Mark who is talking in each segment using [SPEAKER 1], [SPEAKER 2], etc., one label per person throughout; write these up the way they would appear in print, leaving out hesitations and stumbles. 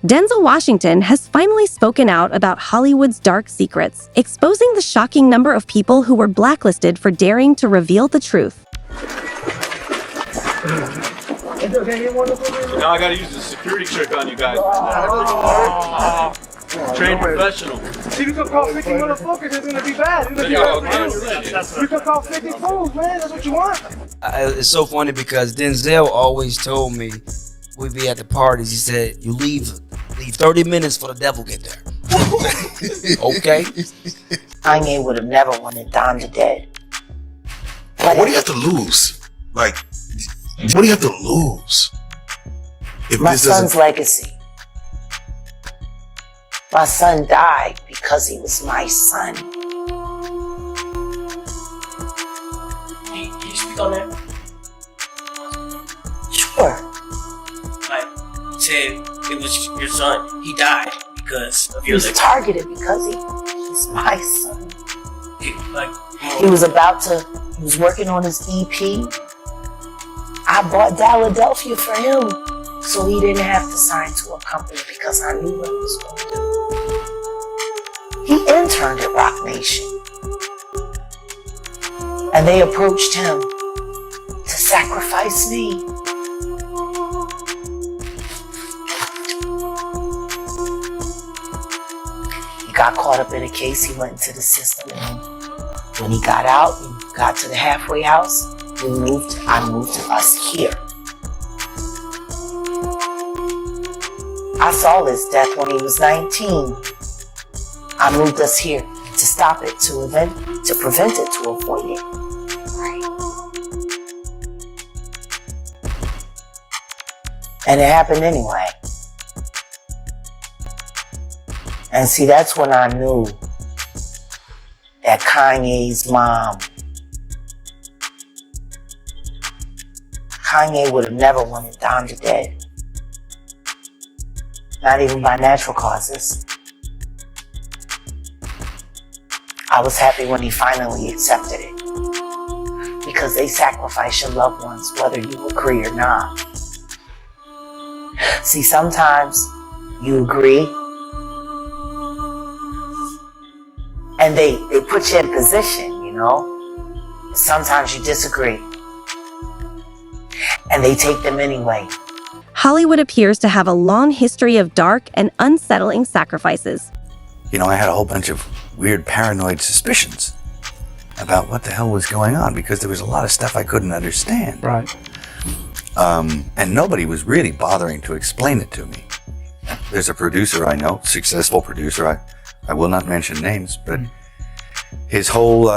[SPEAKER 1] Denzel Washington has finally spoken out about Hollywood's dark secrets, exposing the shocking number of people who were blacklisted for daring to reveal the truth.
[SPEAKER 2] Now I gotta use the security trick on you guys. Trained professional.
[SPEAKER 3] See, we could call 50 motherfuckers, it's gonna be bad. We could call 50 fools, man, that's what you want.
[SPEAKER 4] It's so funny because Denzel always told me, we'd be at the parties, he said, you leave 30 minutes for the devil get there. Okay?
[SPEAKER 5] Kanye would have never wanted Don to dead.
[SPEAKER 6] What do you have to lose? Like, what do you have to lose? If
[SPEAKER 5] My
[SPEAKER 6] this
[SPEAKER 5] son's legacy. My son died because he was my son.
[SPEAKER 7] Can you speak on that?
[SPEAKER 5] Sure.
[SPEAKER 7] Like, you said it was your son. He died because of
[SPEAKER 5] He
[SPEAKER 7] your
[SPEAKER 5] was
[SPEAKER 7] legacy.
[SPEAKER 5] targeted because he's my son.
[SPEAKER 7] Like,
[SPEAKER 5] He was working on his EP. I bought Philadelphia for him so he didn't have to sign to a company because I knew what he was going to do. He interned at Rock Nation. And they approached him to sacrifice me. He got caught up in a case, he went into the system, and when he got out and got to the halfway house, I moved us here. I saw his death when he was 19. I moved us here to stop it, to prevent it, to avoid it. Right. And it happened anyway. And see, that's when I knew that Kanye's mom, Kanye would have never wanted Don to dead. Not even by natural causes. I was happy when he finally accepted it. Because they sacrifice your loved ones whether you agree or not. See, sometimes you agree and they put you in position, you know. Sometimes you disagree and they take them anyway.
[SPEAKER 1] Hollywood appears to have a long history of dark and unsettling sacrifices.
[SPEAKER 8] You know, I had a whole bunch of weird paranoid suspicions about what the hell was going on because there was a lot of stuff I couldn't understand.
[SPEAKER 3] Right.
[SPEAKER 8] And nobody was really bothering to explain it to me. There's a producer I know, successful producer, I will not mention names, but his whole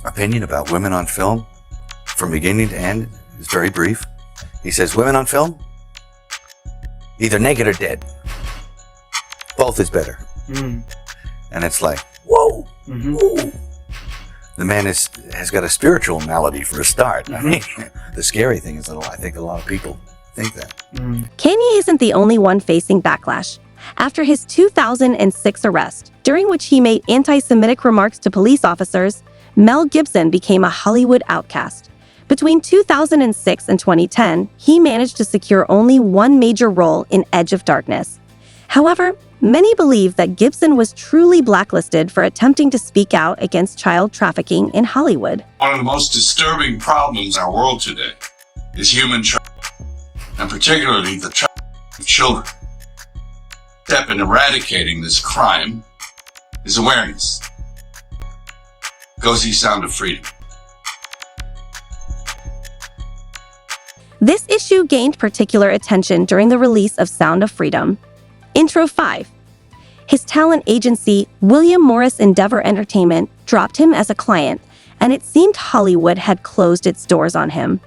[SPEAKER 8] opinion about women on film from beginning to end is very brief. He says, women on film, either naked or dead. Both is better. And it's like, whoa, whoa. The man has got a spiritual malady for a start. I mean, the scary thing is that I think a lot of people think that.
[SPEAKER 1] Kanye isn't the only one facing backlash. After his 2006 arrest, during which he made anti-Semitic remarks to police officers, Mel Gibson became a Hollywood outcast. Between 2006 and 2010, he managed to secure only one major role in Edge of Darkness. However, many believe that Gibson was truly blacklisted for attempting to speak out against child trafficking in Hollywood.
[SPEAKER 9] One of the most disturbing problems in our world today is human trafficking, and particularly the trafficking of children. The step in eradicating this crime is awareness. Go see Sound of Freedom.
[SPEAKER 1] This issue gained particular attention during the release of Sound of Freedom. Intro 5. His talent agency, William Morris Endeavor Entertainment, dropped him as a client, and it seemed Hollywood had closed its doors on him.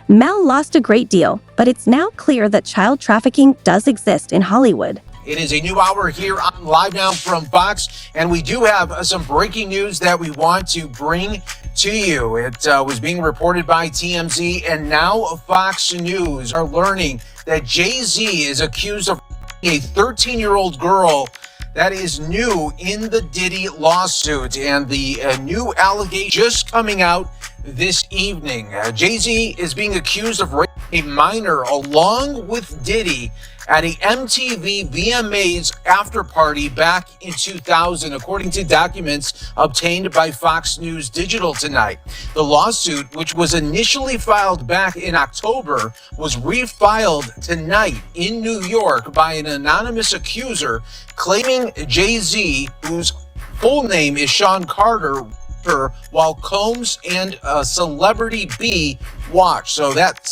[SPEAKER 1] Mel lost a great deal, but it's now clear that child trafficking does exist in Hollywood.
[SPEAKER 10] It is a new hour here on Live Now from Fox, and we do have some breaking news that we want to bring to you. It was being reported by TMZ, and now Fox News are learning that Jay-Z is accused of a 13-year-old girl. That is new in the Diddy lawsuit, and the new allegation just coming out this evening. Jay-Z is being accused of raping a minor along with Diddy at a MTV VMAs after party back in 2000, according to documents obtained by Fox News Digital tonight. The lawsuit, which was initially filed back in October, was refiled tonight in New York by an anonymous accuser claiming Jay-Z, whose full name is Sean Carter, while Combs and Celebrity B watched. So that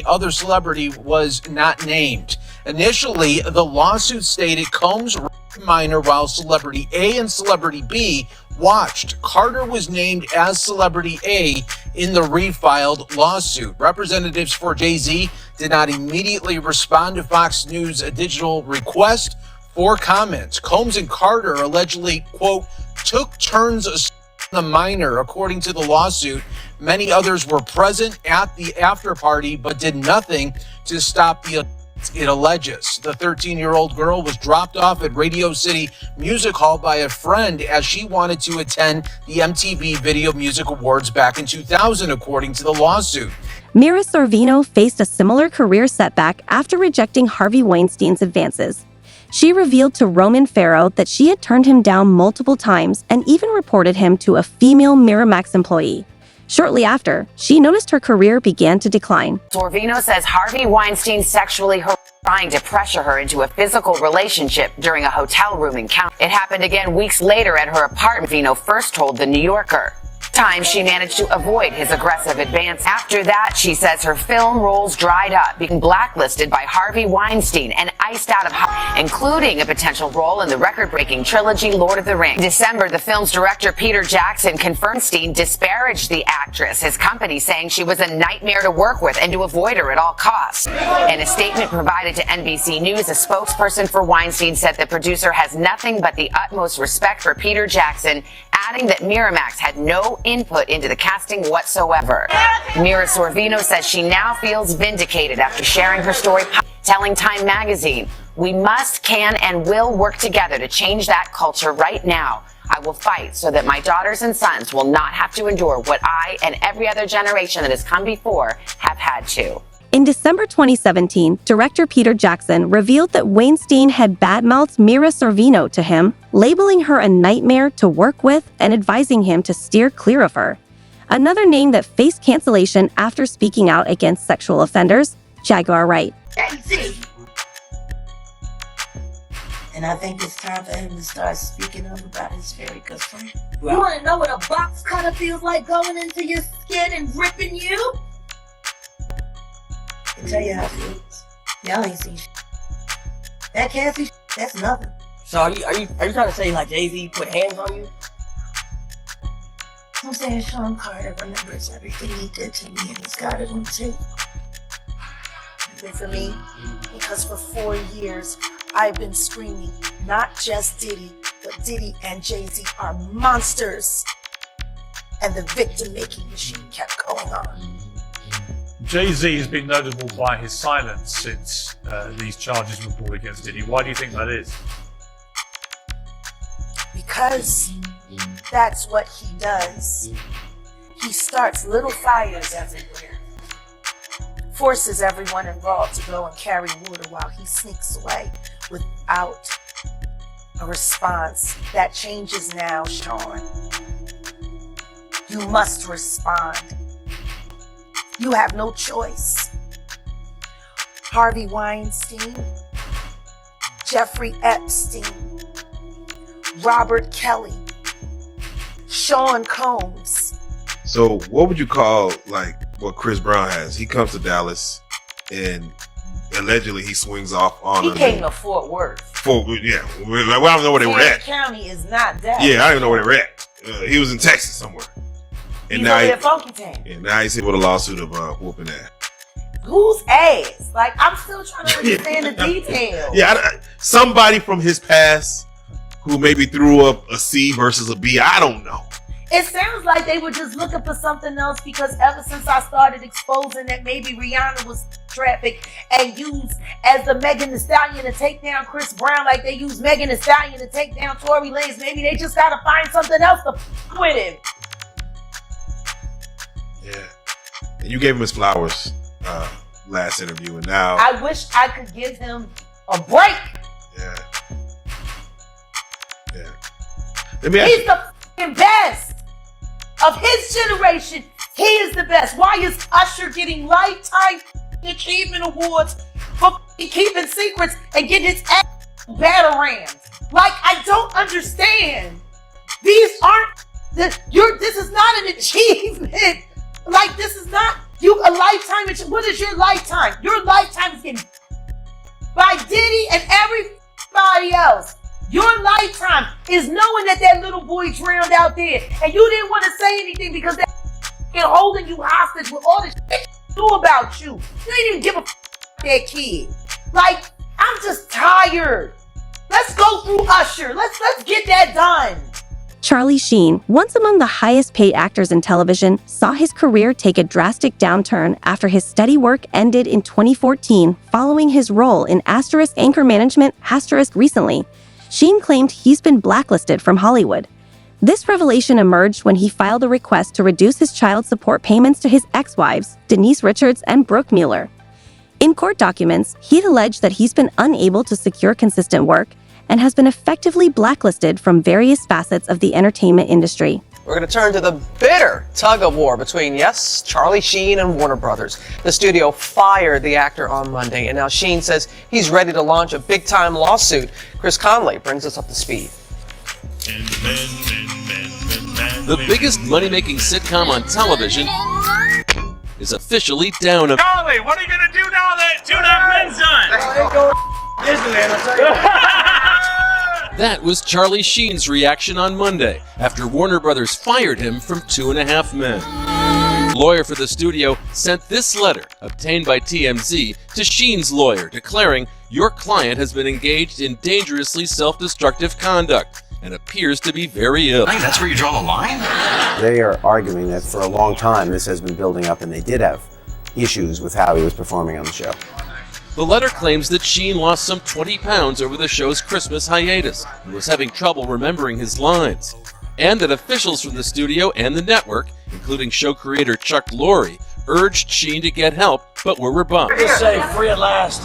[SPEAKER 10] other celebrity was not named. Initially, the lawsuit stated Combs raped a minor while Celebrity A and Celebrity B watched. Carter was named as Celebrity A in the refiled lawsuit. Representatives for Jay-Z did not immediately respond to Fox News Digital request for comment. Combs and Carter allegedly, quote, took turns the minor, according to the lawsuit. Many others were present at the after party but did nothing to stop the it alleges. The 13-year-old girl was dropped off at Radio City Music Hall by a friend as she wanted to attend the MTV Video Music Awards back in 2000, according to the lawsuit.
[SPEAKER 1] Mira Sorvino faced a similar career setback after rejecting Harvey Weinstein's advances. She revealed to Roman Farrow that she had turned him down multiple times and even reported him to a female Miramax employee. Shortly after, she noticed her career began to decline.
[SPEAKER 11] Sorvino says Harvey Weinstein sexually trying to pressure her into a physical relationship during a hotel room encounter. It happened again weeks later at her apartment, Vino first told The New Yorker. Time she managed to avoid his aggressive advance. After that, she says her film roles dried up, being blacklisted by Harvey Weinstein and iced out of Hollywood, including a potential role in the record-breaking trilogy Lord of the Rings. In December, the film's director Peter Jackson confirmed Weinstein disparaged the actress, his company saying she was a nightmare to work with and to avoid her at all costs. In a statement provided to NBC News, a spokesperson for Weinstein said the producer has nothing but the utmost respect for Peter Jackson, adding that Miramax had no input into the casting whatsoever. Mira Sorvino says she now feels vindicated after sharing her story, telling Time magazine, "We must, can, and will work together to change that culture right now. I will fight so that my daughters and sons will not have to endure what I and every other generation that has come before have had to."
[SPEAKER 1] In December 2017, director Peter Jackson revealed that Weinstein had badmouthed Mira Sorvino to him, labeling her a nightmare to work with and advising him to steer clear of her. Another name that faced cancellation after speaking out against sexual offenders, Jaguar Wright.
[SPEAKER 5] And I think it's time for him to start speaking up about his very good friend.
[SPEAKER 12] You want to know what a box cutter feels like going into your skin and ripping you?
[SPEAKER 5] I can tell you how it feels. Y'all ain't seen shit. That Cassie shit, that's nothing.
[SPEAKER 12] So are you trying to say like Jay-Z put hands on you?
[SPEAKER 5] I'm saying Sean Carter remembers everything he did to me and he's got it on tape.
[SPEAKER 12] And for me, because for 4 years I've been screaming, not just Diddy, but Diddy and Jay-Z are monsters. And the victim-making machine kept going on.
[SPEAKER 13] Jay-Z has been notable by his silence since these charges were brought against Diddy. Why do you think that is?
[SPEAKER 12] Because that's what he does. He starts little fires everywhere, forces everyone involved to go and carry water while he sneaks away without a response. That changes now, Sean. You must respond. You have no choice. Harvey Weinstein, Jeffrey Epstein, Robert Kelly, Sean Combs.
[SPEAKER 6] So what would you call like what Chris Brown has? He comes to Dallas and allegedly he swings off on
[SPEAKER 12] He came to Fort Worth.
[SPEAKER 6] Yeah. Well, I don't know where they were at.
[SPEAKER 12] County is not Dallas.
[SPEAKER 6] Yeah, I don't even know where they were at. He was in Texas somewhere. And
[SPEAKER 12] He's
[SPEAKER 6] now
[SPEAKER 12] over at Funky Town.
[SPEAKER 6] And now he's hit with a lawsuit of whooping ass.
[SPEAKER 12] Whose ass? Like, I'm still trying to understand the details.
[SPEAKER 6] Yeah, somebody from his past who maybe threw up a C versus a B. I don't know.
[SPEAKER 12] It sounds like they were just looking for something else because ever since I started exposing that maybe Rihanna was trafficked and used as the Megan Thee Stallion to take down Chris Brown like they used Megan Thee Stallion to take down Tory Lanez, maybe they just gotta find something else to with him.
[SPEAKER 6] Yeah. And you gave him his flowers last interview, and now
[SPEAKER 12] I wish I could give him a break.
[SPEAKER 6] Yeah. Yeah. Let me ask
[SPEAKER 12] He's the fucking best of his generation. He is the best. Why is Usher getting lifetime achievement awards for keeping secrets and getting his ass batarams? Like, I don't understand. These aren't this is not an achievement. Like, this is not a lifetime. What is your lifetime? Your lifetime is getting by Diddy and everybody else. Your lifetime is knowing that little boy drowned out there, and you didn't want to say anything because they're holding you hostage with all this shit knew about you. You didn't even give a that kid. Like, I'm just tired. Let's go through Usher. Let's get that done.
[SPEAKER 1] Charlie Sheen, once among the highest paid actors in television, saw his career take a drastic downturn after his steady work ended in 2014 following his role in * Anchor Management * recently. Sheen claimed he's been blacklisted from Hollywood. This revelation emerged when he filed a request to reduce his child support payments to his ex-wives, Denise Richards and Brooke Mueller. In court documents, he alleged that he's been unable to secure consistent work and has been effectively blacklisted from various facets of the entertainment industry.
[SPEAKER 14] We're going to turn to the bitter tug-of-war between, yes, Charlie Sheen and Warner Brothers. The studio fired the actor on Monday, and now Sheen says he's ready to launch a big-time lawsuit. Chris Conley brings us up to speed.
[SPEAKER 15] The biggest money-making sitcom on television is officially down.
[SPEAKER 2] Charlie, what are you gonna do now that 2.5 Men's done?
[SPEAKER 3] Disneyland, I'll tell you.
[SPEAKER 15] That was Charlie Sheen's reaction on Monday after Warner Brothers fired him from 2.5 Men. Lawyer for the studio sent this letter, obtained by TMZ, to Sheen's lawyer declaring your client has been engaged in dangerously self-destructive conduct and appears to be very ill.
[SPEAKER 8] Hey, that's where you draw the line? They are arguing that for a long time this has been building up, and they did have issues with how he was performing on the show.
[SPEAKER 15] The letter claims that Sheen lost some 20 pounds over the show's Christmas hiatus and was having trouble remembering his lines, and that officials from the studio and the network, including show creator Chuck Lorre, urged Sheen to get help, but were rebuffed.
[SPEAKER 7] Just say free at last.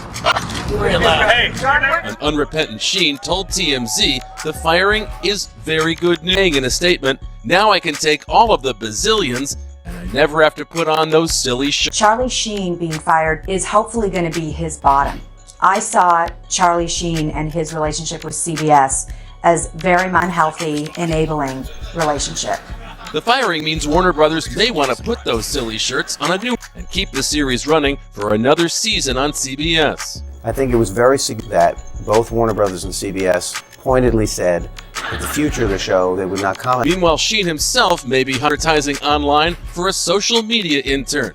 [SPEAKER 7] Free at last.
[SPEAKER 15] An unrepentant Sheen told TMZ the firing is very good news. In a statement, now I can take all of the bazillions and I never have to put on those silly shows.
[SPEAKER 16] Charlie Sheen being fired is hopefully going to be his bottom. I saw Charlie Sheen and his relationship with CBS as very unhealthy, enabling relationship.
[SPEAKER 15] The firing means Warner Brothers may want to put those silly shirts on a new and keep the series running for another season on CBS.
[SPEAKER 8] I think it was very significant that both Warner Brothers and CBS pointedly said that the future of the show they would not comment.
[SPEAKER 15] Meanwhile, Sheen himself may be advertising online for a social media intern.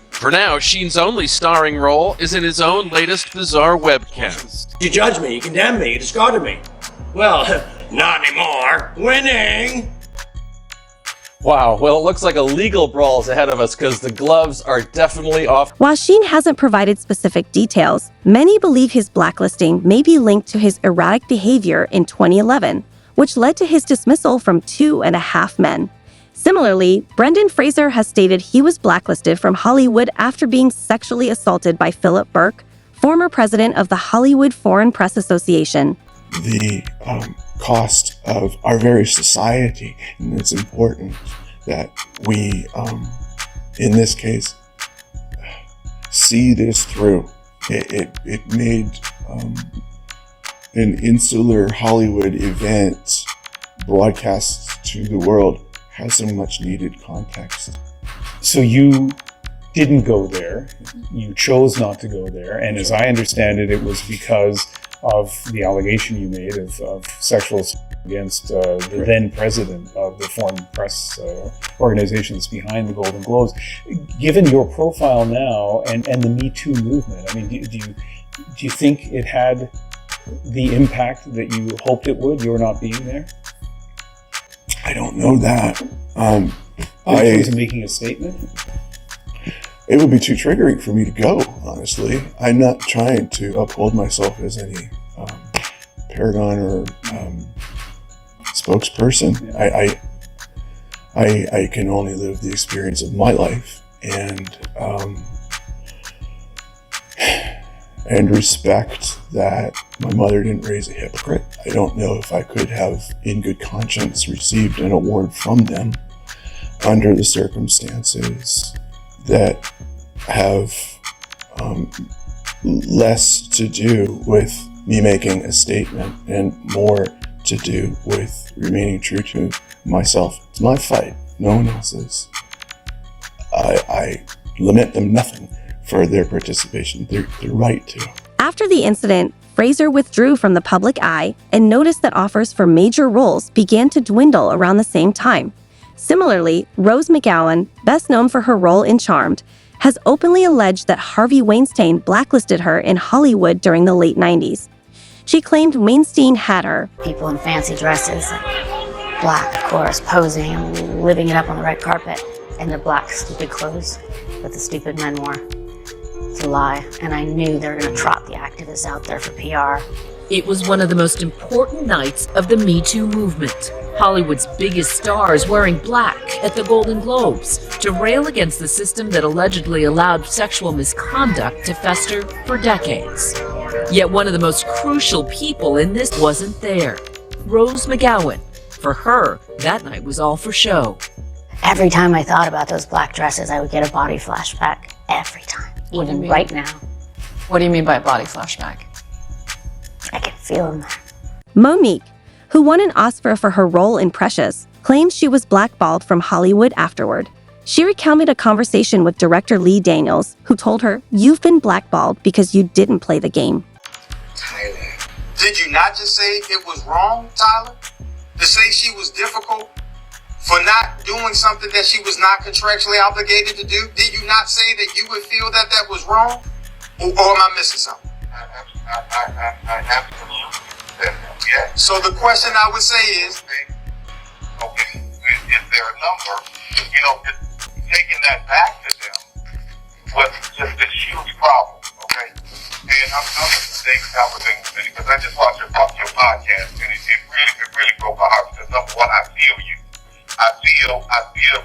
[SPEAKER 15] For now, Sheen's only starring role is in his own latest bizarre webcast.
[SPEAKER 7] You judge me, you condemn me, you discarded me. Well, not anymore. Winning!
[SPEAKER 17] Wow, well, it looks like a legal brawl is ahead of us because the gloves are definitely off.
[SPEAKER 1] While Sheen hasn't provided specific details, many believe his blacklisting may be linked to his erratic behavior in 2011, which led to his dismissal from 2.5 Men. Similarly, Brendan Fraser has stated he was blacklisted from Hollywood after being sexually assaulted by Philip Burke, former president of the Hollywood Foreign Press Association.
[SPEAKER 18] The cost of our very society, and it's important that we, in this case, see this through. It made an insular Hollywood event broadcast to the world has some much needed context.
[SPEAKER 19] So you didn't go there, you chose not to go there, and as I understand it, it was because of the allegation you made of sexual assault against the then president of the Foreign Press organization that's behind the Golden Globes. Given your profile now and the Me Too movement, I mean, do you think it had the impact that you hoped it would, your not being there?
[SPEAKER 18] I don't know that.
[SPEAKER 19] I was making a statement.
[SPEAKER 18] It would be too triggering for me to go, honestly. I'm not trying to uphold myself as any paragon or spokesperson. I can only live the experience of my life and respect that my mother didn't raise a hypocrite. I don't know if I could have, in good conscience, received an award from them under the circumstances that have less to do with me making a statement and more to do with remaining true to myself. It's my fight, no one else's. I lament them nothing for their participation. They're right to.
[SPEAKER 1] After the incident, Fraser withdrew from the public eye and noticed that offers for major roles began to dwindle around the same time. Similarly, Rose McGowan, best known for her role in Charmed, has openly alleged that Harvey Weinstein blacklisted her in Hollywood during the late 90s. She claimed Weinstein had her.
[SPEAKER 20] People in fancy dresses, like black, of course, posing and living it up on the red carpet in their black, stupid clothes that the stupid men wore. It's a lie, and I knew they were going to trot the activists out there for PR.
[SPEAKER 21] It was one of the most important nights of the Me Too movement. Hollywood's biggest stars wearing black at the Golden Globes to rail against the system that allegedly allowed sexual misconduct to fester for decades. Yet one of the most crucial people in this wasn't there. Rose McGowan. For her, that night was all for show.
[SPEAKER 20] Every time I thought about those black dresses, I would get a body flashback. Every time.
[SPEAKER 22] What do you
[SPEAKER 20] Even
[SPEAKER 22] mean?
[SPEAKER 20] right now.
[SPEAKER 22] What do you mean by a body flashback?
[SPEAKER 20] I can feel them.
[SPEAKER 1] Monique, who won an Oscar for her role in Precious, claims she was blackballed from Hollywood afterward. She recounted a conversation with director Lee Daniels, who told her, "You've been blackballed because you didn't play the game."
[SPEAKER 23] Tyler, did you not just say it was wrong, Tyler? To say she was difficult for not doing something that she was not contractually obligated to do? Did you not say that you would feel that that was wrong? Or am I missing something? I absolutely said that, yeah. So the question I would say is, okay, is there a number? Taking that back to them was just a huge problem, okay? And I'm going to say because I just watched your podcast, and it really broke my heart because number one, I feel you. I feel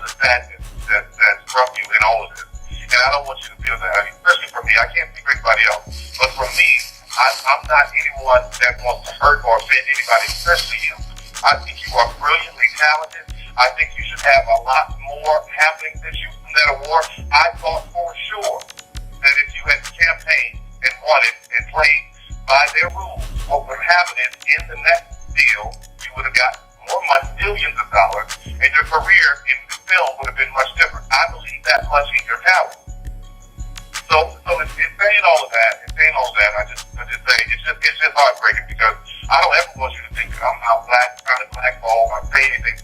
[SPEAKER 23] the sadness that's from you in all of this. And I don't want you to feel that, especially for me. I can't speak for anybody else. But for me, I'm not anyone that wants to hurt or offend anybody, especially you. I think you are brilliantly talented. I think you should have a lot more happening than that award. I thought for sure that if you had campaigned and won it and played by their rules, what would happen is in the next deal, you would have got more money, millions of dollars, and your career in the film would have been much different. I believe that much in your talent. So in saying all of that, I just say it's just heartbreaking because I don't ever want you to think that I'm out trying to blackball or say anything.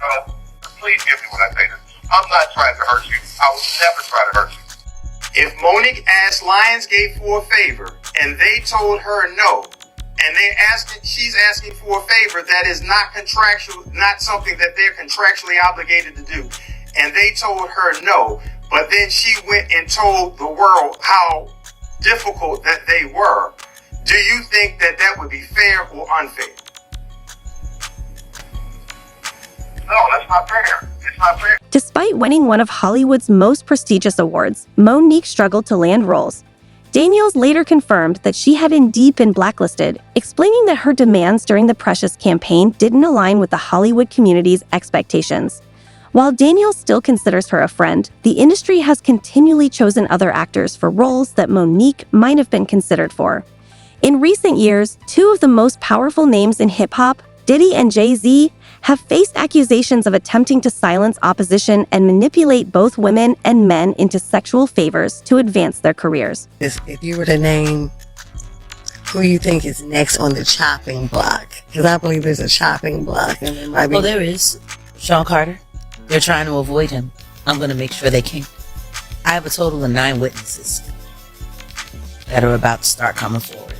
[SPEAKER 23] Please give me what I say. I'm not trying to hurt you. I will never try to hurt you. If Monique asked Lionsgate for a favor and they told her no, and she's asking for a favor that is not contractual, not something that they're contractually obligated to do, and they told her no, but then she went and told the world how difficult that they were, do you think that that would be fair or unfair? No, that's not fair. It's not fair.
[SPEAKER 1] Despite winning one of Hollywood's most prestigious awards, Monique struggled to land roles. Daniels later confirmed that she had indeed been blacklisted, explaining that her demands during the Precious campaign didn't align with the Hollywood community's expectations. While Daniels still considers her a friend, the industry has continually chosen other actors for roles that Monique might have been considered for. In recent years, two of the most powerful names in hip-hop, Diddy and Jay-Z, have faced accusations of attempting to silence opposition and manipulate both women and men into sexual favors to advance their careers.
[SPEAKER 24] If you were to name who you think is next on the chopping block, because I believe there's a chopping block. And there might be.
[SPEAKER 5] Well, there is. Sean Carter. They're trying to avoid him. I'm going to make sure they can't. I have a total of 9 witnesses that are about to start coming forward.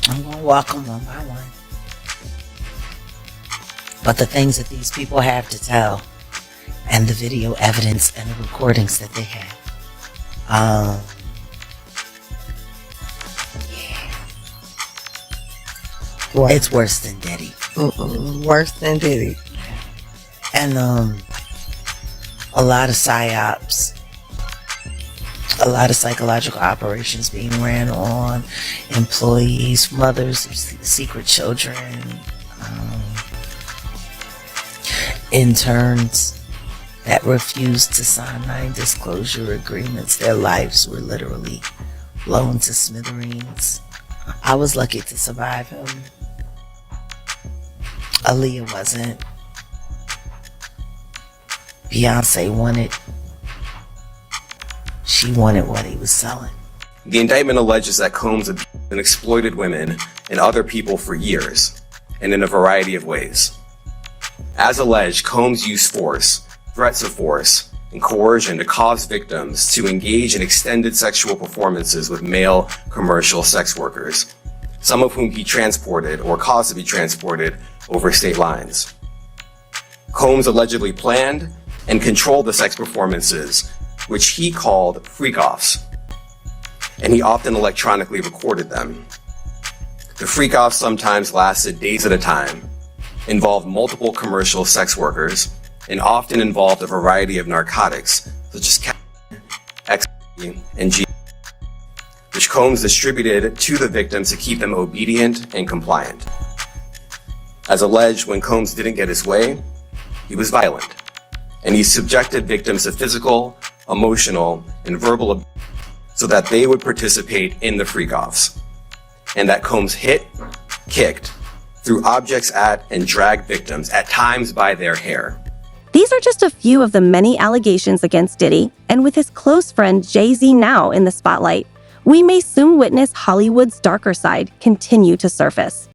[SPEAKER 5] I'm going to walk them one by one. But the things that these people have to tell, and the video evidence and the recordings that they have, it's worse than Diddy.
[SPEAKER 24] Worse than Diddy.
[SPEAKER 5] And a lot of psyops, a lot of psychological operations being ran on employees, mothers of secret children, interns that refused to sign non-disclosure agreements. Their lives were literally blown to smithereens. I was lucky to survive him. Aaliyah wasn't. Beyonce wanted. She wanted what he was selling.
[SPEAKER 4] The indictment alleges that Combs abused and exploited women and other people for years, and in a variety of ways. As alleged, Combs used force, threats of force, and coercion to cause victims to engage in extended sexual performances with male commercial sex workers, some of whom he transported or caused to be transported over state lines. Combs allegedly planned and controlled the sex performances, which he called freak-offs, and he often electronically recorded them. The freak-offs sometimes lasted days at a time, involved multiple commercial sex workers, and often involved a variety of narcotics, such as caffeine, ecstasy, and G, which Combs distributed to the victims to keep them obedient and compliant. As alleged, when Combs didn't get his way, he was violent, and he subjected victims to physical, emotional, and verbal abuse so that they would participate in the freak-offs, and that Combs hit, kicked, threw objects at, and dragged victims, at times by their hair.
[SPEAKER 1] These are just a few of the many allegations against Diddy, and with his close friend Jay-Z now in the spotlight, we may soon witness Hollywood's darker side continue to surface.